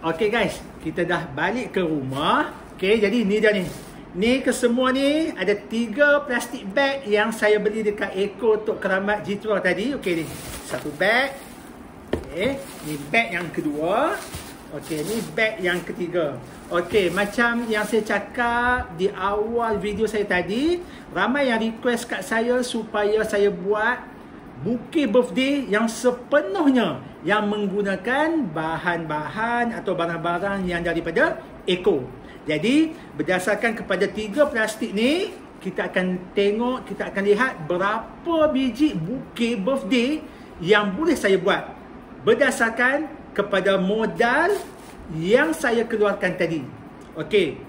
Okay guys, kita dah balik ke rumah. Okay, jadi ni dia ni. Ni kesemua ni ada 3 plastik bag yang saya beli dekat Eco Tok Keramat Jitra tadi. Okay ni, satu bag. Okay, ni bag yang kedua. Okay, ni bag yang ketiga. Okay, macam yang saya cakap di awal video saya tadi, ramai yang request kat saya supaya saya buat bukit birthday yang sepenuhnya yang menggunakan bahan-bahan atau barang-barang yang daripada Eco. Jadi, berdasarkan kepada 3 plastik ni, kita akan tengok, kita akan lihat berapa biji bukit birthday yang boleh saya buat berdasarkan kepada modal yang saya keluarkan tadi. Okey.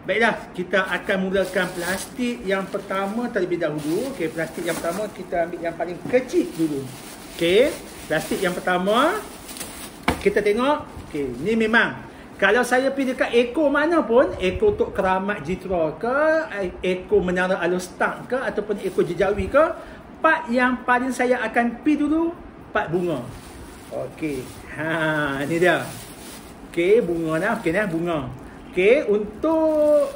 Baiklah, kita akan mulakan plastik yang pertama terlebih dahulu. Okey, plastik yang pertama kita ambil yang paling kecil dulu. Okey, plastik yang pertama kita tengok. Okey, ni memang kalau saya pergi dekat Eco mana pun, Eco Tok Keramat Jitra ke, Eco Menara Alostak ke, ataupun Eco Jejawi ke, part yang paling saya akan pergi dulu, part bunga. Okey, ni dia. Okey, bunga dah. Okey dah, bunga. Okey, untuk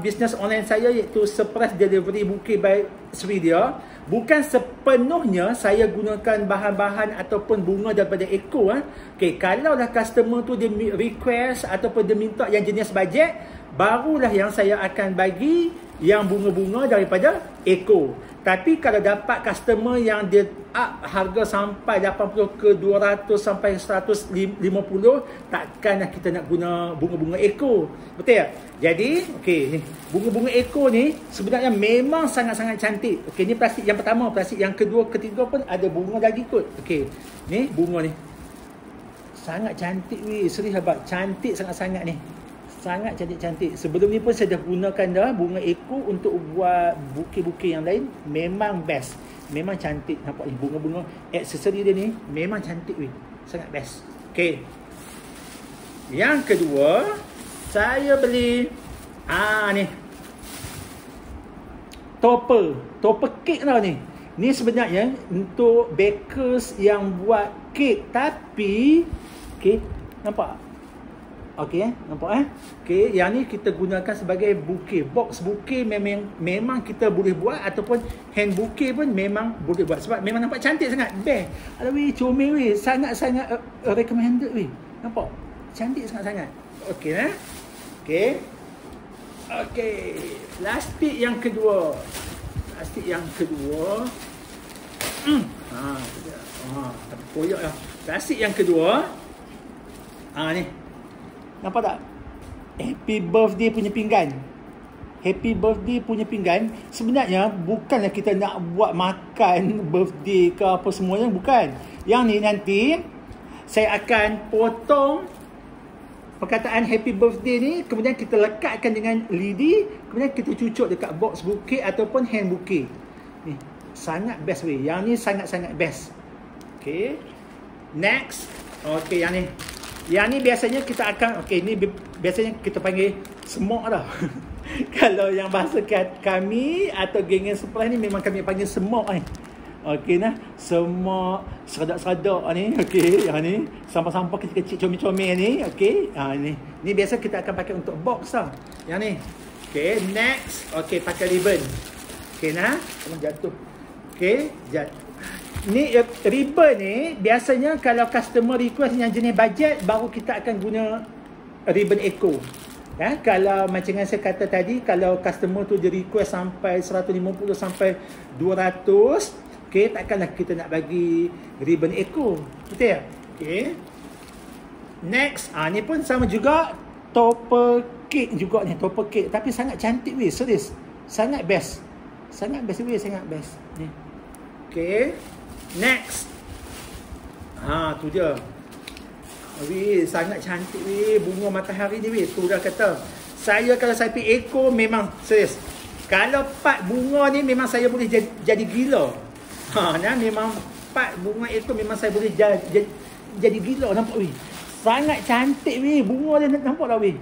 bisnes online saya iaitu Surprise Delivery Bukit by Swedia, bukan sepenuhnya saya gunakan bahan-bahan ataupun bunga daripada Eco. Okey, kalau dah customer tu dia request ataupun dia minta yang jenis bajet, barulah yang saya akan bagi yang bunga-bunga daripada Eco. Tapi kalau dapat customer yang dia up harga sampai 80 ke 200 sampai 150, takkanlah kita nak guna bunga-bunga Eco. Betul tak? Jadi, okey, ni bunga-bunga Eco ni sebenarnya memang sangat-sangat cantik. Okey, ni plastik yang pertama, plastik yang kedua, ketiga pun ada bunga lagi kot. Okey, ni bunga ni. Sangat cantik weh, serius abang, cantik sangat-sangat ni. Sangat cantik-cantik. Sebelum ni pun saya dah gunakan dah bunga Eco untuk buat bukit-bukit yang lain. Memang best. Memang cantik. Nampak ni bunga-bunga aksesori dia ni memang cantik weh. Sangat best. Okey. Yang kedua, saya beli ni. Topper kek tau ni. Ni sebenarnya untuk bakers yang buat kek, tapi okey, nampak? Okey, nampak Okey, yang ni kita gunakan sebagai bukit. Box bukit memang kita boleh buat, ataupun hand bukit pun memang boleh buat. Sebab memang nampak cantik sangat. Best. Alah weh, comel weh. Sangat-sangat recommended weh. Nampak? Cantik sangat-sangat. Okey Okey. Okey. Plastik yang kedua. Plastik yang kedua. Tak koyak lah. Plastik yang kedua. Ni. Nampak tak? Happy birthday punya pinggan. Happy birthday punya pinggan. Sebenarnya bukanlah kita nak buat makan birthday ke apa semuanya. Bukan. Yang ni nanti saya akan potong perkataan happy birthday ni, kemudian kita lekatkan dengan lidi, kemudian kita cucuk dekat box bukit ataupun hand bukit. Ni sangat best weh. Yang ni sangat-sangat best. Okay. Next. Okay, yang ni. Yang ni biasanya kita akan, okey, ni biasanya kita panggil semok dah. Kalau yang bahasa kami atau geng-geng surprise ni memang kami panggil semok ni. Okey nah, semok seradak-seradak ni, okey, yang ni sampah-sampah kecil-kecil comel-comel ni, okey. Ni. Ni biasa kita akan pakai untuk box tau. Yang ni. Okey, next, okey, pakai ribbon. Okey nah, jatuh. Okey, jatuh. Ni ribbon ni biasanya kalau customer request yang jenis bajet, baru kita akan guna ribbon Eco. Kalau macam yang saya kata tadi, kalau customer tu dia request sampai 150 sampai 200, okey, takkanlah kita nak bagi ribbon Eco. Betul tak? Okey. Next, ni pun sama juga, topper cake juga ni, topper cake, tapi sangat cantik weh, serius. Sangat best. Sangat best weh, sangat best. Ni. Okey. Next. Tu dia. Weh, sangat cantik weh bunga matahari ni weh. Tu dah kata. Saya kalau saya pergi Eco memang serius. Kalau part bunga ni memang saya boleh jadi gila. Memang part bunga Eco memang saya boleh jadi gila, nampak weh. Sangat cantik weh bunga dia, nampak tak weh?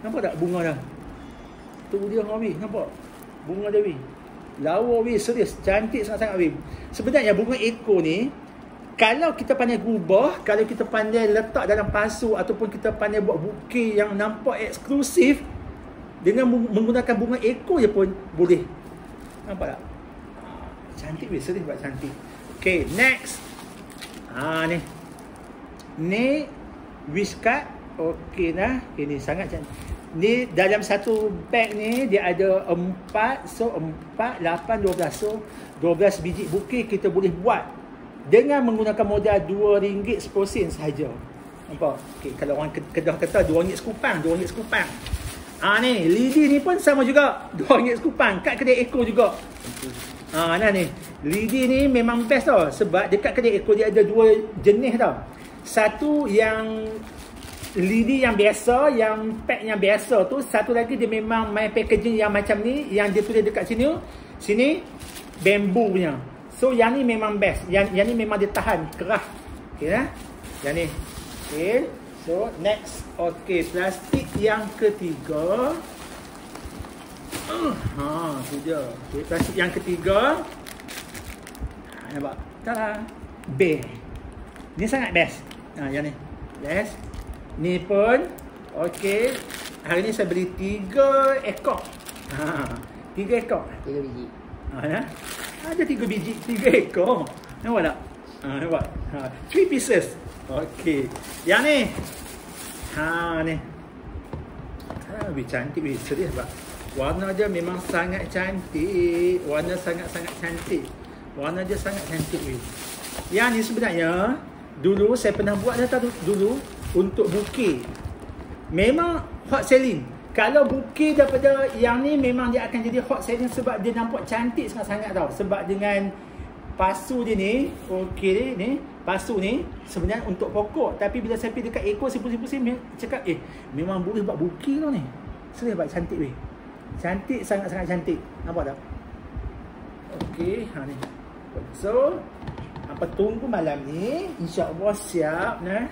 Nampak tak bunga dah? Tu dia weh, nampak? Bunga dia weh. Lawa weh, serius, cantik sangat-sangat weh. Sebenarnya bunga Eco ni Kalau kita pandai gubah, kalau kita pandai letak dalam pasu ataupun kita pandai buat bukit yang nampak eksklusif dengan menggunakan bunga ekor je pun boleh. Nampak tak? Cantik weh, serius buat cantik. Okay, next. Ni. Ni wish card. Okay dah. Okay, ni sangat cantik. Ni dalam satu bag ni dia ada 4, so 4, 8, 12. So 12 biji bukit kita boleh buat dengan menggunakan modal RM2 10 sen sahaja. Nampak? Okay, kalau orang Kedah kata RM2 sekupang, RM2 sekupang. Ni, lidi ni pun sama juga. RM2 sekupang. Kat kedai ekor juga. Nah ni. Lidi ni memang best tau. Sebab dekat kedai ekor dia ada 2 jenis tau. Satu yang lidi yang biasa, yang pack yang biasa tu. Satu lagi dia memang main packaging yang macam ni. Yang dia tulis dekat sini bambu punya. So yang ni memang best. Yang ni memang dia tahan keras. Okey lah. Yang ni. Okey. So next. Okey, plastik yang ketiga. Tu dia. Okey, plastik yang ketiga. Nampak? Tada. B. Ni sangat best. Yang ni. Best. Ni pun okey. Hari ni saya beli 3 ekor. 3 ekor. 3 biji. Ada 3 biji, 3 ekor. Nampak tak? Nampak? 3 pieces. Okey. Yang ni. Ni. Lebih cantik, lebih serius tak? Warna dia memang sangat cantik. Warna sangat-sangat cantik. Warna dia sangat cantik. Yang ni sebenarnya, dulu saya pernah buat dah dulu untuk bukit. Memang hot selling. Kalau bukit daripada yang ni memang dia akan jadi hot selling sebab dia nampak cantik sangat-sangat tau. Sebab dengan pasu dia ni, okey ni, pasu ni sebenarnya untuk pokok. Tapi bila saya pergi dekat ekor, saya pusing-pusing cakap, memang boleh buat bukit tau ni. Serius buat cantik weh. Cantik, sangat-sangat cantik. Nampak tak? Okey, ni. So, apa tunggu malam ni, insya-Allah siap nah.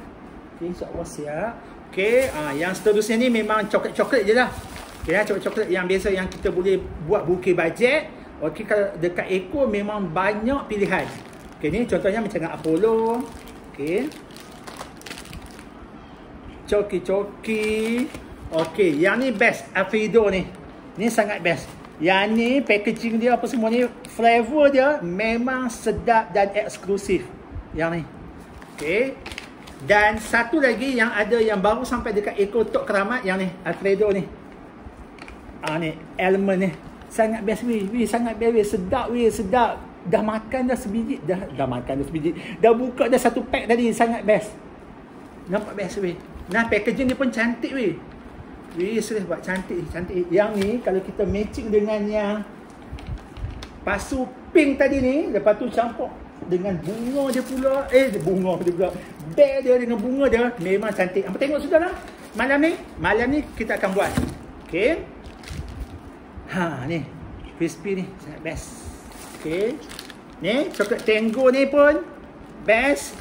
Okay, insya-Allah siap. Okey, yang seterusnya ni memang coklat-coklat je lah. Okey, coklat-coklat yang biasa yang kita boleh buat bukit bajet. Okey, kalau dekat ekor memang banyak pilihan. Okey, ni contohnya macam Apollo. Okey. Coki-coki. Okey, yang ni best. Alfredo ni. Ni sangat best. Yang ni packaging dia apa semua ni, flavor dia memang sedap dan eksklusif. Yang ni. Okey. Dan satu lagi yang ada yang baru sampai dekat ekor Tok Keramat, yang ni Alfredo ni. Ni element ni sangat best weh, sangat best weh, sedap weh, sedap. Dah makan dah sebiji, dah makan dah sebiji. Dah buka dah satu pack tadi, sangat best. Nampak best weh. Nah, packaging dia pun cantik weh. Serius buat cantik, cantik. Yang ni kalau kita matching dengan yang pasu pink tadi ni, lepas tu campur dengan bunga dia pula. Bunga dia pula. Bag dia dengan bunga dia memang cantik. Apa tengok sudah lah. Malam ni kita akan buat. Okey. Ni. Crispy ni sangat best. Okey. Ni coklat Tango ni pun best.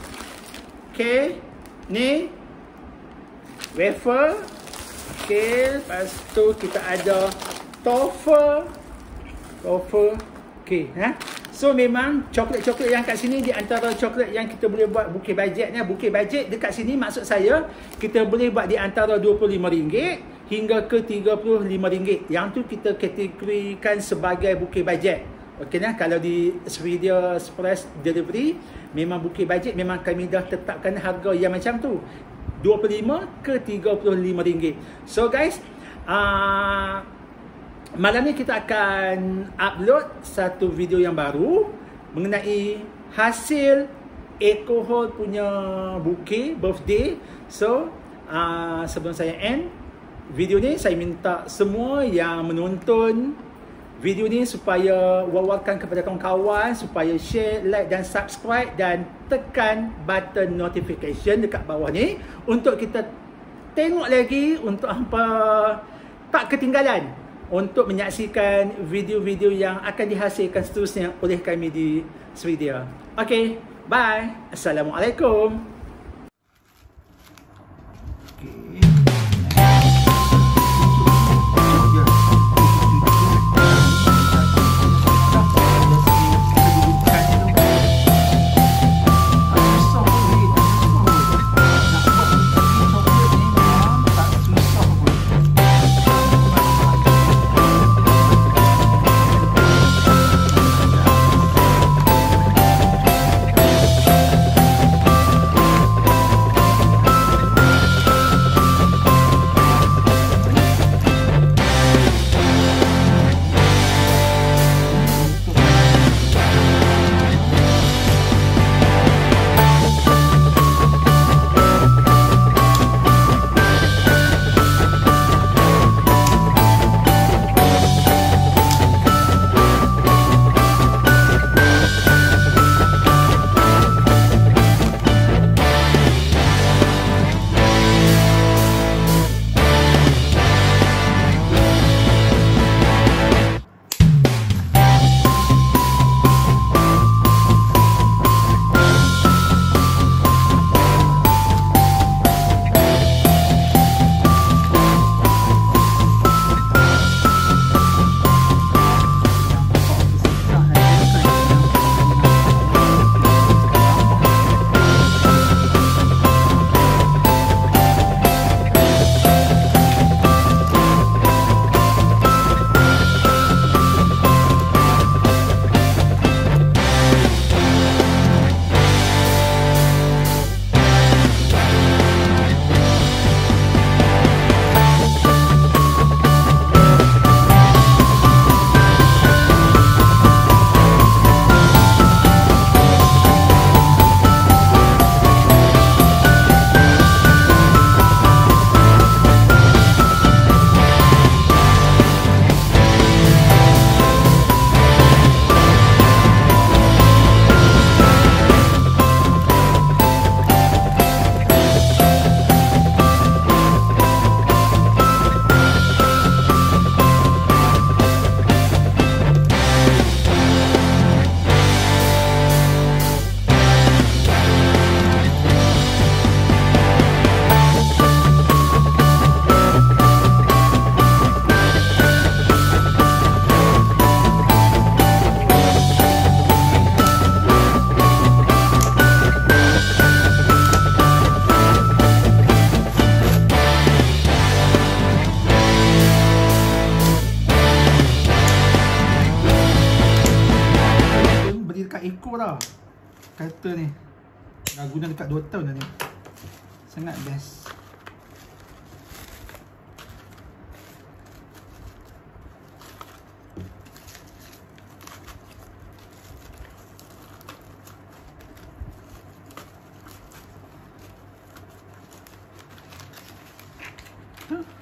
Okey. Ni wafer. Okey, lepas tu kita ada tofu. Okey, So memang coklat-coklat yang kat sini di antara coklat yang kita boleh buat bukit bajet ni. Bukit bajet dekat sini maksud saya kita boleh buat di antara RM25 hingga ke RM35. Yang tu kita kategorikan sebagai bukit bajet. Okey nah, kalau di Swedia Express Delivery memang bukit bajet, memang kami dah tetapkan harga yang macam tu. RM25 ke RM35. So guys, malam ni kita akan upload satu video yang baru mengenai hasil Eco Hall punya bukit birthday. So sebelum saya end video ni, saya minta semua yang menonton video ni supaya wawarkan kepada kawan-kawan, supaya share, like dan subscribe, dan tekan button notification dekat bawah ni untuk kita tengok lagi, untuk hampa tak ketinggalan untuk menyaksikan video-video yang akan dihasilkan seterusnya oleh kami di Swedia. Okay, bye. Assalamualaikum. water ni. Dah guna dekat 2 tahun dah ni. Sangat best. Huh?